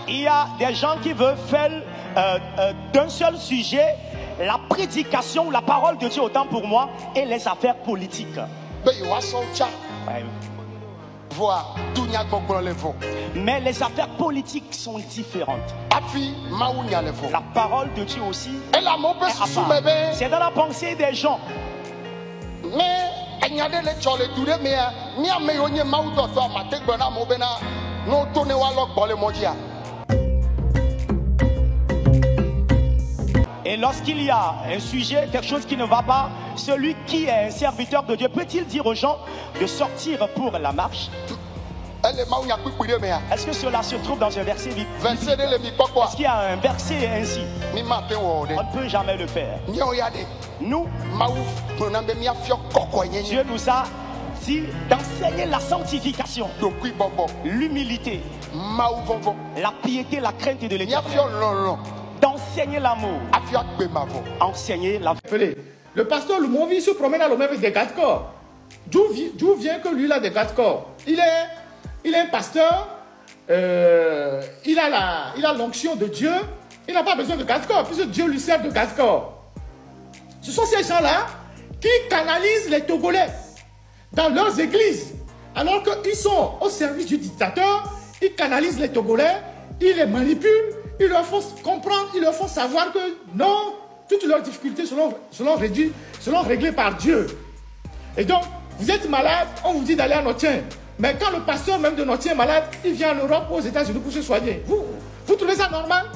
Il y a des gens qui veulent faire d'un seul sujet la prédication, la parole de Dieu autant pour moi et les affaires politiques. Mais les affaires politiques sont différentes. La parole de Dieu aussi est à part. C'est dans la pensée des gens. Et lorsqu'il y a un sujet, quelque chose qui ne va pas, celui qui est un serviteur de Dieu peut-il dire aux gens de sortir pour la marche? Est-ce que cela se trouve dans un verset biblique? Est-ce qu'il y a un verset ainsi? On ne peut jamais le faire. Nous, Dieu nous a dit d'enseigner la sanctification, l'humilité, la piété, la crainte de l'Éternel, d'enseigner l'amour, enseigner la vie. Le pasteur Lumovi se promène à l'homme avec des garde-corps. D'où vient que lui a des garde-corps? Il est un pasteur, il a l'onction de Dieu, il n'a pas besoin de garde-corps, puisque Dieu lui sert de garde-corps. Ce sont ces gens-là qui canalisent les Togolais dans leurs églises, alors qu'ils sont au service du dictateur. Ils canalisent les Togolais, ils les manipulent, ils leur font comprendre, ils leur font savoir que non, toutes leurs difficultés seront réglées par Dieu. Et donc, vous êtes malade, on vous dit d'aller à Notien. Mais quand le pasteur même de Notien est malade, il vient en Europe, aux États-Unis pour se soigner. Vous trouvez ça normal?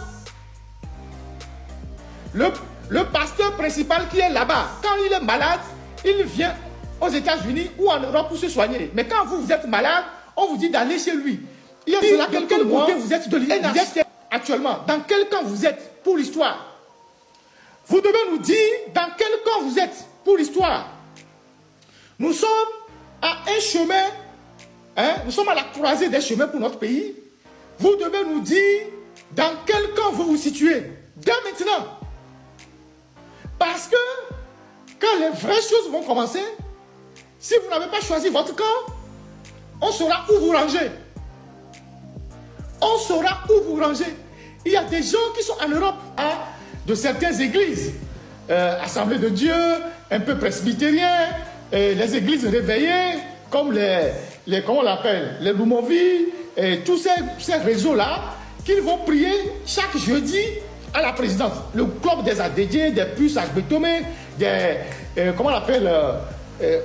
Le pasteur principal qui est là-bas, quand il est malade, il vient aux États-Unis ou en Europe pour se soigner. Mais quand vous êtes malade, on vous dit d'aller chez lui. Il y a cela, quel côté vous êtes de l'État actuellement? Dans quel camp vous êtes pour l'histoire? Vous devez nous dire dans quel camp vous êtes pour l'histoire. Nous sommes à un chemin, nous sommes à la croisée des chemins pour notre pays. Vous devez nous dire dans quel camp vous vous situez dès maintenant. Parce que quand les vraies choses vont commencer, si vous n'avez pas choisi votre camp, on saura où vous ranger. On saura où vous ranger. Il y a des gens qui sont en Europe, de certaines églises, Assemblée de Dieu, un peu presbytériens, les églises réveillées, comme comment on l'appelle, les Lumovi, et tous ces réseaux-là, qu'ils vont prier chaque jeudi à la présidence. Le club des ADD, des puces à Betomé, comment on l'appelle,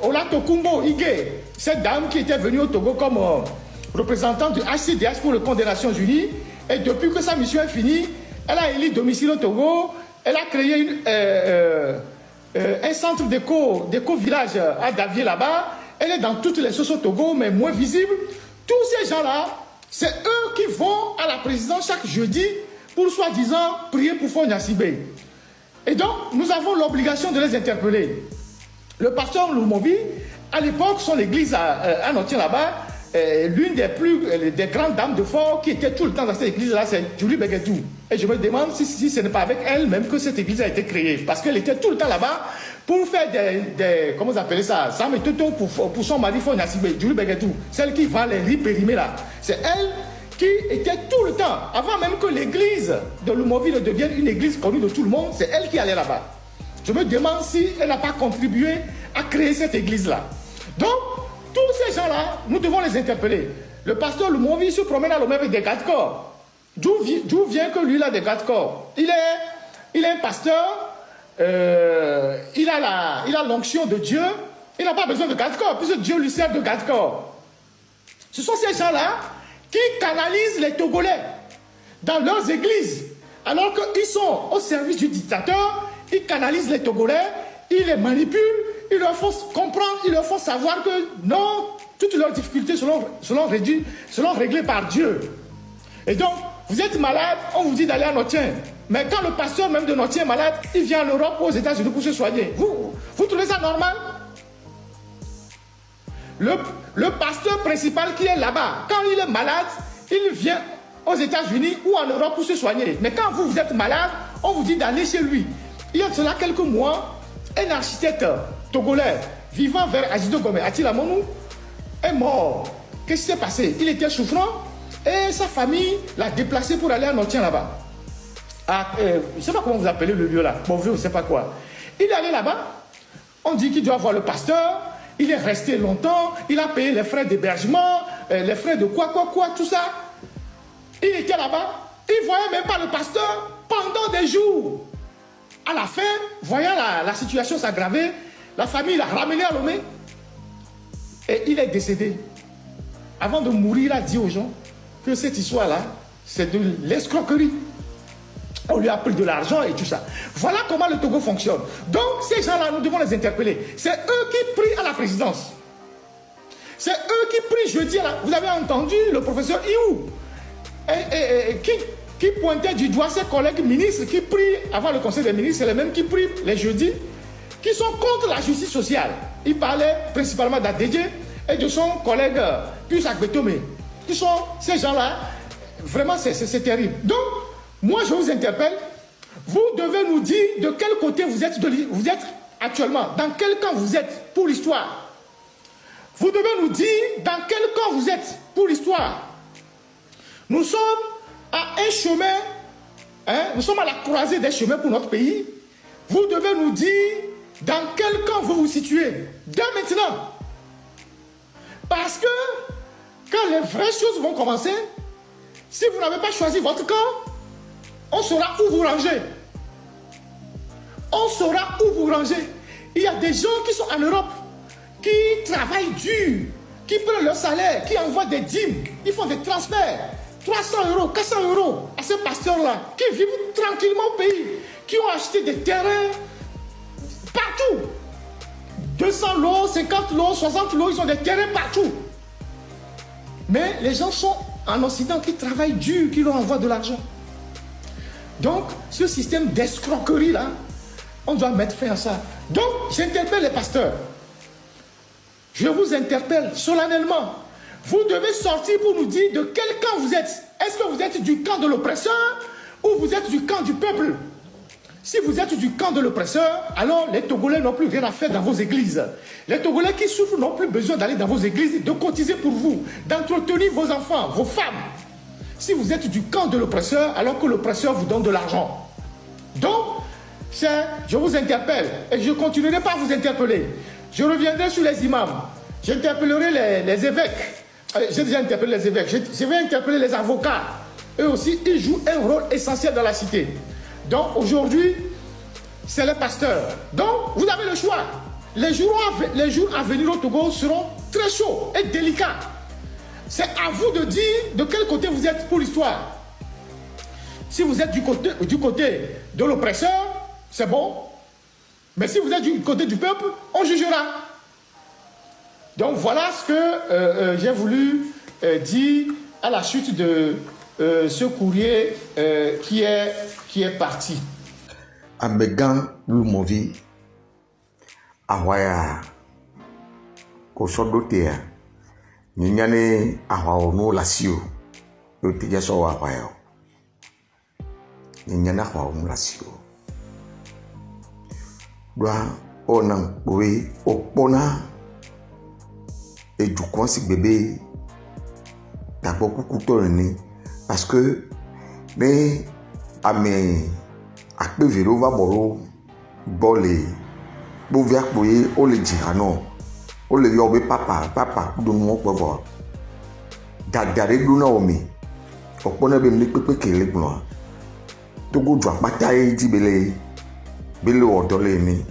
Olatokumbo Ige, cette dame qui était venue au Togo comme représentante du HCDH pour les comptes des Nations Unies, et depuis que sa mission est finie, elle a élu domicile au Togo, elle a créé un centre d'éco-village à Davier là-bas, elle est dans toutes les sauces au Togo, mais moins visible. Tous ces gens-là, c'est eux qui vont à la présidence chaque jeudi pour soi-disant prier pour Fonya Sibé. Et donc, nous avons l'obligation de les interpeller. Le pasteur Lumovi, à l'époque, son église à Notien là-bas, l'une des grandes dames de fort qui était tout le temps dans cette église-là, c'est Julie Beguetou. Et je me demande si ce n'est pas avec elle même que cette église a été créée. Parce qu'elle était tout le temps là-bas pour faire comment vous appelez ça, Sam et Toto pour son mari Fonya Sibé, Julie Beguetou, celle qui vend les riz périmés là. C'est elle qui était tout le temps, avant même que l'église de Lumovi ne devienne une église connue de tout le monde, c'est elle qui allait là-bas. Je me demande si elle n'a pas contribué à créer cette église-là. Donc, tous ces gens-là, nous devons les interpeller. Le pasteur Lumovi se promène à l'homme avec des garde-corps. D'où vient que lui a des garde-corps? Il est un pasteur, il a l'onction de Dieu, il n'a pas besoin de garde-corps, puisque Dieu lui sert de garde-corps. Ce sont ces gens-là qui canalisent les Togolais dans leurs églises, alors qu'ils sont au service du dictateur. Ils canalisent les Togolais, ils les manipulent, ils leur font comprendre, ils leur font savoir que non, toutes leurs difficultés seront réglées par Dieu. Et donc, vous êtes malade, on vous dit d'aller à Notien. Mais quand le pasteur même de Notien est malade, il vient en Europe, aux États-Unis pour se soigner. Vous trouvez ça normal? Le pasteur principal qui est là-bas, quand il est malade, il vient aux États-Unis ou en Europe pour se soigner. Mais quand vous êtes malade, on vous dit d'aller chez lui. Il y a de cela quelques mois, un architecte togolais vivant vers Ajido Gomé, Atila Monou, est mort. Qu'est-ce qui s'est passé? Il était souffrant et sa famille l'a déplacé pour aller à Notien là-bas. Je ne sais pas comment vous appelez le lieu là. Bon, je ne sais pas quoi. Il est allé là-bas. On dit qu'il doit voir le pasteur. Il est resté longtemps. Il a payé les frais d'hébergement, les frais de quoi, tout ça. Il était là-bas. Il ne voyait même pas le pasteur pendant des jours. À la fin, voyant la situation s'aggraver, la famille l'a ramené à Lomé. Et il est décédé. Avant de mourir, il a dit aux gens que cette histoire-là, c'est de l'escroquerie. On lui a pris de l'argent et tout ça. Voilà comment le Togo fonctionne. Donc, ces gens-là, nous devons les interpeller. C'est eux qui prient à la présidence. C'est eux qui prient jeudi. Vous avez entendu le professeur Iou qui pointait du doigt ses collègues ministres qui prient avant le conseil des ministres. C'est les mêmes qui prient les jeudis, qui sont contre la justice sociale. Il parlait principalement d'Adedje et de son collègue Pius Agbetome, qui sont ces gens-là. Vraiment, c'est terrible. Donc, moi, je vous interpelle. Vous devez nous dire de quel côté vous êtes actuellement. Dans quel camp vous êtes pour l'histoire. Vous devez nous dire dans quel camp vous êtes pour l'histoire. Nous sommes à un chemin, nous sommes à la croisée des chemins pour notre pays. Vous devez nous dire dans quel camp vous vous situez. Dès maintenant. Parce que quand les vraies choses vont commencer, si vous n'avez pas choisi votre camp, on saura où vous ranger. On saura où vous ranger. Il y a des gens qui sont en Europe, qui travaillent dur, qui prennent leur salaire, qui envoient des dîmes, ils font des transferts. 300 €, 400 € à ces pasteurs-là, qui vivent tranquillement au pays, qui ont acheté des terrains partout. 200 lots, 50 lots, 60 lots, ils ont des terrains partout. Mais les gens sont en Occident qui travaillent dur, qui leur envoient de l'argent. Donc, ce système d'escroquerie-là, on doit mettre fin à ça. Donc, j'interpelle les pasteurs. Je vous interpelle solennellement. Vous devez sortir pour nous dire de quel camp vous êtes. Est-ce que vous êtes du camp de l'oppresseur ou vous êtes du camp du peuple? Si vous êtes du camp de l'oppresseur, alors les Togolais n'ont plus rien à faire dans vos églises. Les Togolais qui souffrent n'ont plus besoin d'aller dans vos églises, de cotiser pour vous, d'entretenir vos enfants, vos femmes. Si vous êtes du camp de l'oppresseur, alors que l'oppresseur vous donne de l'argent. Donc, je vous interpelle et je ne continuerai pas à vous interpeller. Je reviendrai sur les imams. J'interpellerai les évêques. J'ai déjà interpellé les évêques. Je vais interpeller les avocats. Eux aussi, ils jouent un rôle essentiel dans la cité. Donc, aujourd'hui, c'est les pasteurs. Donc, vous avez le choix. Les jours à venir au Togo seront très chauds et délicats. C'est à vous de dire de quel côté vous êtes pour l'histoire. Si vous êtes du côté de l'oppresseur, c'est bon. Mais si vous êtes du côté du peuple, on jugera. Donc voilà ce que j'ai voulu dire à la suite de ce courrier qui est parti. Amegan Lumovi, Awaya, Kosodotea, Ninyane Awao no Lasio, Yotijaso Awaya, Ninyana Awao no Lasio. Doa onang boe opona et du coin si bébé t'as beaucoup couteau parce que mais à mes actes vélo va bolo bolé bouvert boye on le dira non on le yobe papa de moi pour voir dadare duna omi opona be ne pepe kele blo to go dwa bataille di bele odole ni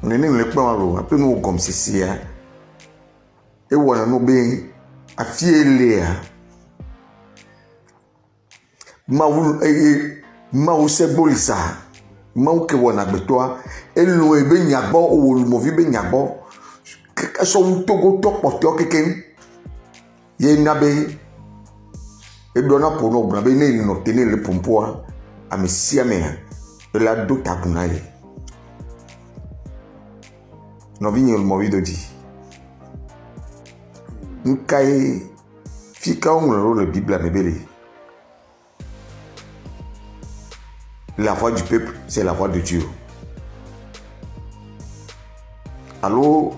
nene le paro ape no comme ceci e wona no be afiele ma ou se bolisa ma ou ke wona gbetoa elu e be nyagbo owolu mo vi be nyagbo ke so Togo to poto keken ye nabe e dona pono bra be ne no tene le pompoa amesia me la dota kunaye no vinho le movido di nkai fika on le Bible à mebele. La voix du peuple, c'est la voix de Dieu. Alors,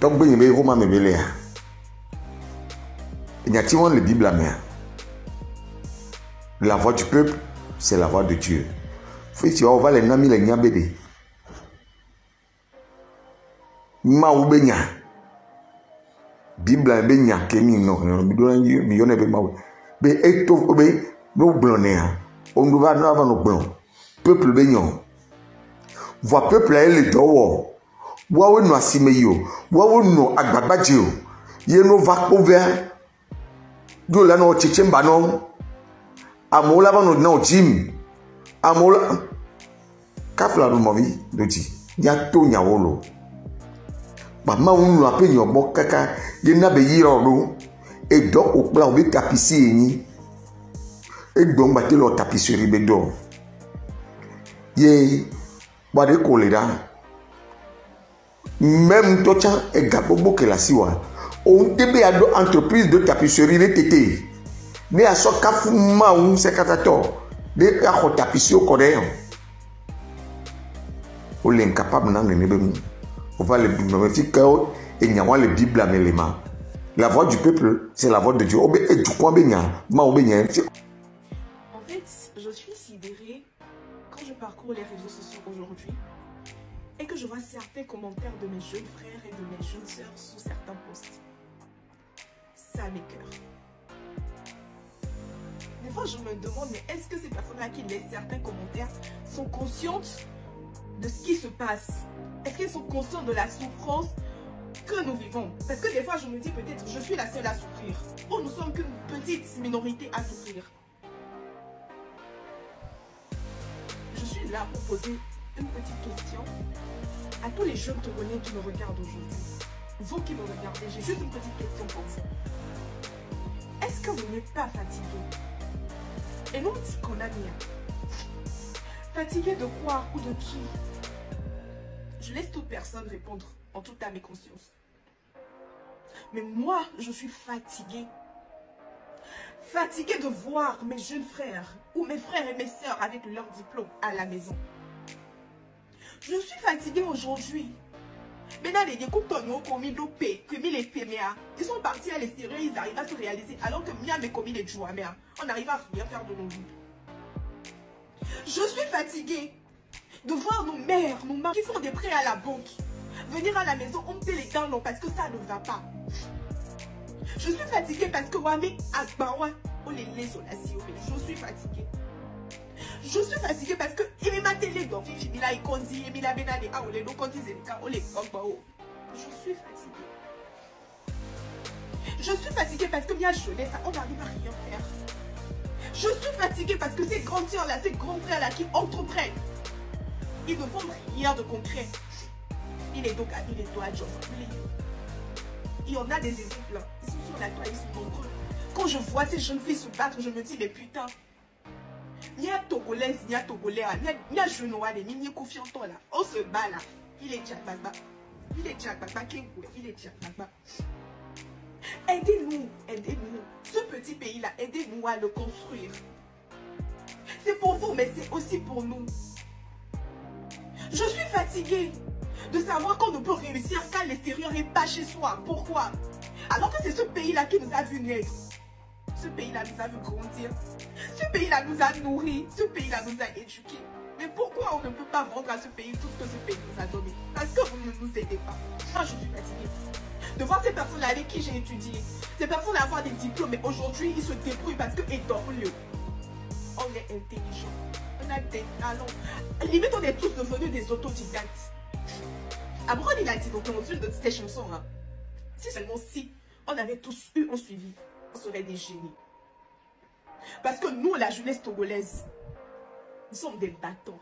Donc, il y a Roma Mebelea. Il y a la Bible à main. La voix du peuple, c'est la voix de Dieu. Si on va les nami les nyabede. Ma ou benya. Bible benya kemi no. Mi yone be ma ou. Be eto be no blonné. On nous va avant nos blons. Peuple benyon. Voix peuple a le dowo. Wawe no asimeyo. Wawe no agbabadjeo. Ye no va couvert. Do la no chichemba no. Amola va no gym. Amola. Kafla do movi doti. Nyato nyawolo. Mama unu ape nyobo kaka. Ye na be yiro do. E do okpla obi tapisi eni. Et donc, battez leur tapisserie bédo. Yé, bade kolera. Même toi, et gabobo que la siwa. On débé à entreprise de tapisserie de tété. Mais à son cafouma ou secrétaire. De à tapisser au codéon. On l'incapable dans le nébémou. On va le bibliométrique et n'y a pas le Bible à l'élément. La voix du peuple, c'est la voix de Dieu. Et du coin bénia, ma ou bénia. Je suis sidérée quand je parcours les réseaux sociaux aujourd'hui et que je vois certains commentaires de mes jeunes frères et de mes jeunes sœurs sous certains posts. Ça m'écoeure. Des fois, je me demande, mais est-ce que ces personnes-là qui laissent certains commentaires sont conscientes de ce qui se passe? Est-ce qu'elles sont conscientes de la souffrance que nous vivons? Parce que des fois, je me dis peut-être je suis la seule à souffrir. Ou nous sommes qu'une petite minorité à souffrir. Je suis là pour poser une petite question à tous les jeunes Togolais qui me regardent aujourd'hui. Vous qui me regardez, j'ai juste une petite question pour vous. Est-ce que vous n'êtes pas fatigué? Et nous, dit qu'on a bien. Fatigué de quoi ou de qui? Je laisse toute personne répondre en toute âme et conscience. Mais moi, je suis fatiguée. Fatiguée de voir mes jeunes frères ou mes frères et mes sœurs avec leur diplôme à la maison. Je suis fatiguée aujourd'hui. Maintenant, les Yekoutonyo commis l'OP, commis les PMA, ils sont partis à l'extérieur, ils arrivent à se réaliser, alors que Mia me commis les Jouamea. On n'arrive à rien faire de nos vies. Je suis fatiguée de voir nos mères, nos mamans qui font des prêts à la banque. Venir à la maison, on me paie les dents longs parce que ça ne va pas. Je suis fatiguée parce que Wami Akbawa, on les laisse au nasi. Je suis fatiguée. Je suis fatiguée parce que il m'a télé dans Fifi Mila et Kondi, et Mila Benade, ah, on les do Kondi Zelika, on les Kogbao. Je suis fatiguée. Je suis fatiguée parce que Mia jeunesse, on n'arrive à rien faire. Je suis fatiguée parce que ces grands sœurs là, ces grands frères là qui entreprennent, ils ne font rien de concret. Il est donc à il est toi, John. Il y en a des exemples. Ils sont sur la toile, ils sont nombreux. Quand je vois ces jeunes filles se battre, je me dis, mais putain, il y a Togolais, il y a Togolais, il y a Genoa, il y a confiant là. On se bat là. Il est Tchakbaba. Il est Tchakbaba, il est Tchakbaba. Aidez-nous, aidez-nous. Ce petit pays-là, aidez-nous à le construire. C'est pour vous, mais c'est aussi pour nous. Je suis fatiguée de savoir qu'on ne peut réussir qu'à l'extérieur et pas chez soi. Pourquoi? Alors que c'est ce pays-là qui nous a vu naître. Ce pays-là nous a vu grandir. Ce pays-là nous a nourris. Ce pays-là nous a éduqués. Mais pourquoi on ne peut pas rendre à ce pays tout ce que ce pays nous a donné? Parce que vous ne nous aidez pas. Moi, je suis fatiguée de voir ces personnes avec qui j'ai étudié. Ces personnes avoir des diplômes, mais aujourd'hui, ils se débrouillent parce que lieu. On est intelligent. On a des talents. Limite, on est tous devenus des autodidactes. Abraham, il a dit donc dans une de ses chansons, hein, si seulement si on avait tous eu un suivi, on serait des génies. Parce que nous, la jeunesse togolaise, nous sommes des bâtons.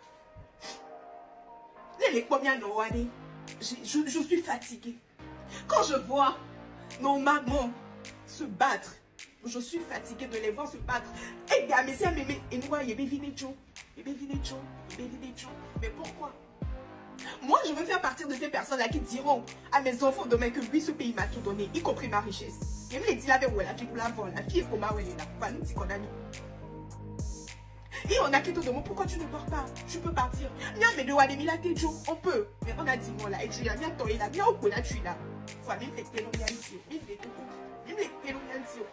Je suis fatiguée. Quand je vois nos mamans se battre, je suis fatiguée de les voir se battre. Mais pourquoi? Moi, je veux faire partie de ces personnes-là qui diront à mes enfants demain que oui, ce pays m'a tout donné, y compris ma richesse. Et on a qui te demande pourquoi tu ne pars pas. Je peux partir. Nia mais de Wademi la tejo, on peut. Mais on a dit moi là, et tu as bien toi là, bien au coup là tu es là. Faut même les pélomiancio, même les tout, même les pélomiancio.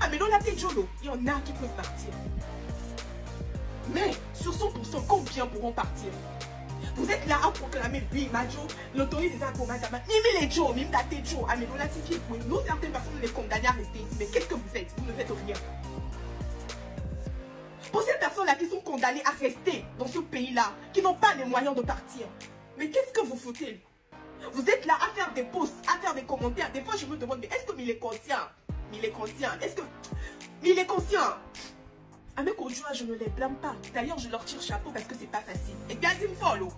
Ah mais dans la tejo, il y en a qui peuvent partir. Mais sur 100%, combien pourront partir? Vous êtes là à proclamer, oui, Majo, l'autorité des accords, madame, même les Joe, même la tejo, ah mais dans la tifi, nous certaines personnes les condamnent à rester ici. Mais qu'est-ce que vous faites? Vous ne faites rien. Pour ces personnes-là qui sont condamnées à rester dans ce pays-là, qui n'ont pas les moyens de partir, mais qu'est-ce que vous foutez? Vous êtes là à faire des posts, à faire des commentaires. Des fois, je me demande, mais est-ce que il est conscient? Il est conscient. Est-ce que... il est conscient? Ah, mais qu'au jour, je ne les blâme pas. D'ailleurs, je leur tire chapeau parce que c'est pas facile. Et bien, dis-moi follow.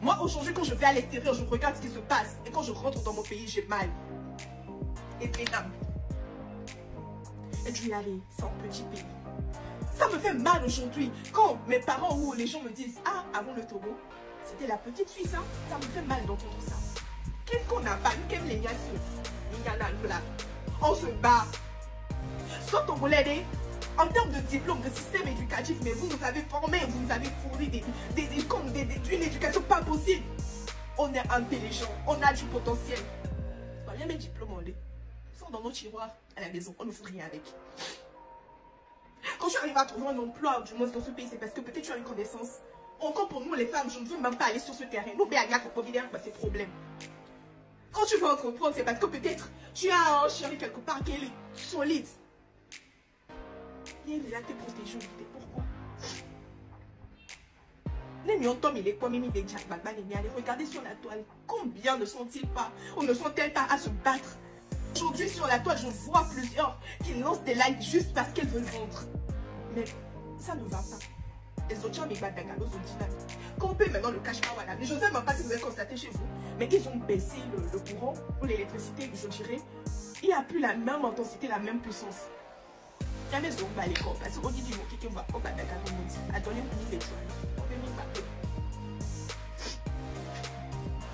Moi, aujourd'hui, quand je vais à l'extérieur, je regarde ce qui se passe. Et quand je rentre dans mon pays, j'ai mal. Et mesdames, et je vais aller, c'est un petit pays. Ça me fait mal aujourd'hui. Quand mes parents ou les gens me disent, ah, avant le Togo, c'était la petite Suisse, hein? Ça me fait mal d'entendre ça. Qu'est-ce qu'on n'a pas? Nous, qu'aime les niations. Il y en a, nous, là. On se bat. Soit Togolais, en termes de diplôme, de système éducatif, mais vous nous avez formés, vous nous avez fourni d'une éducation pas possible. On est intelligent, on a du potentiel. Pas bien mes diplômes, on les sont dans nos tiroirs à la maison, on ne fout rien avec. Quand tu arrives à trouver un emploi, du moins dans ce pays, c'est parce que peut-être tu as une connaissance. Encore pour nous les femmes, je ne veux même pas aller sur ce terrain. Nous, c'est problème. Quand tu veux entreprendre, c'est parce que peut-être tu as un chéri quelque part qui est solide. Il est là te protéger. Pourquoi? Regardez sur la toile. Combien ne sont-ils pas ou ne sont-elles pas à se battre? Aujourd'hui sur la toile, je vois plusieurs qui lancent des likes juste parce qu'elles veulent vendre. Mais ça ne va pas. Les autres gens, quand on paye maintenant le cash power, voilà. Je ne sais même pas si vous avez constaté chez vous, mais ils ont baissé le courant ou l'électricité, je dirais. Il n'y a plus la même intensité, la même puissance. La maison va aller quoi? Parce qu'on dit du mot qui va pas à donner une étoile.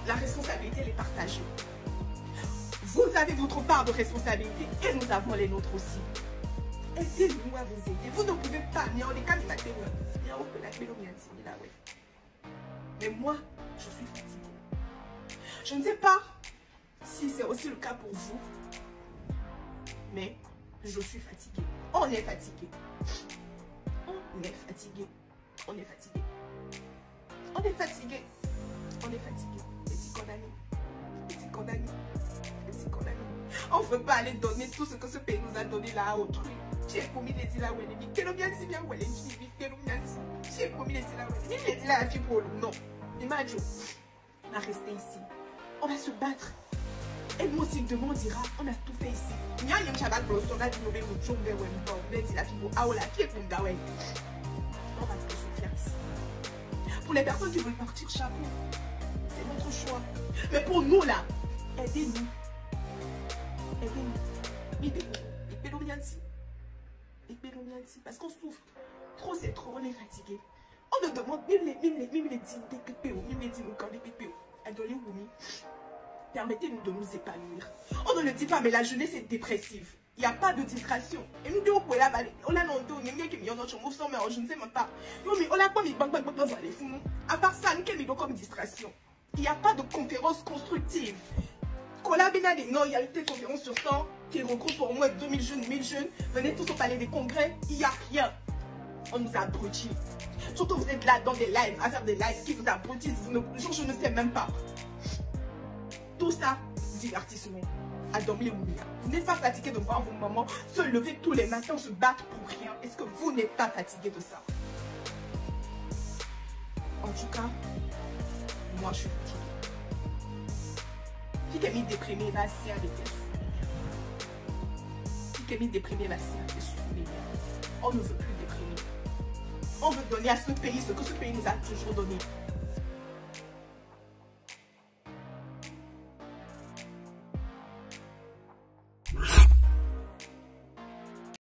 La responsabilité, elle est partagée. Vous avez votre part de responsabilité et nous avons les nôtres aussi. Aidez-nous à vous aider. Vous ne pouvez pas. Mais moi, je suis fatiguée. Je ne sais pas si c'est aussi le cas pour vous, mais je suis fatiguée. On est fatigué. On est fatigué. On est fatigué. On est fatigué. On est fatigué. Petit condamné. Petit condamné. Petit condamné. On ne veut pas aller donner tout ce que ce pays nous a donné là à autrui. J'ai commis les îles là où elle est. Quel bien si bien où elle est. J'ai commis les îles là où elle est. Il est là à vie pour nous. Non. Imagine. On va rester ici. On va se battre. Et moi aussi, demain, on dira, on a tout fait ici. Il y a un chabat blossom, on a dit, on va tout se faire ici. Pour les personnes qui veulent partir, chapeau, c'est votre choix. Mais pour nous, là, aidez-nous. Aidez-nous. Aidez-nous. Parce qu'on souffre. Trop, c'est trop, on est fatigué. On nous demande, même les dignités, même les dignités, permettez-nous de nous épanouir. On ne le dit pas, mais la jeunesse est dépressive. Il n'y a pas de distraction. Et nous disons, on a je ne sais même pas. À part ça, nous avons comme distraction. Il n'y a pas de conférence constructive. Il y a une conférence sur temps qui regroupe au moins 2000 jeunes, 1000 jeunes. Venez tous au palais des congrès. Il n'y a rien. On nous abrutit. Surtout vous êtes là dans des lives, à faire des lives qui vous abrutissent. Je ne sais même pas. Tout ça, divertissement. À dormir ou bien. Vous n'êtes pas fatigué de voir vos mamans se lever tous les matins, se battre pour rien. Est-ce que vous n'êtes pas fatigué de ça? En tout cas, moi je suis fatiguée. Qui est mis déprimé, va se avec elle. Qui est mis déprimé, va se avec elle. On ne veut plus déprimer. On veut donner à ce pays ce que ce pays nous a toujours donné.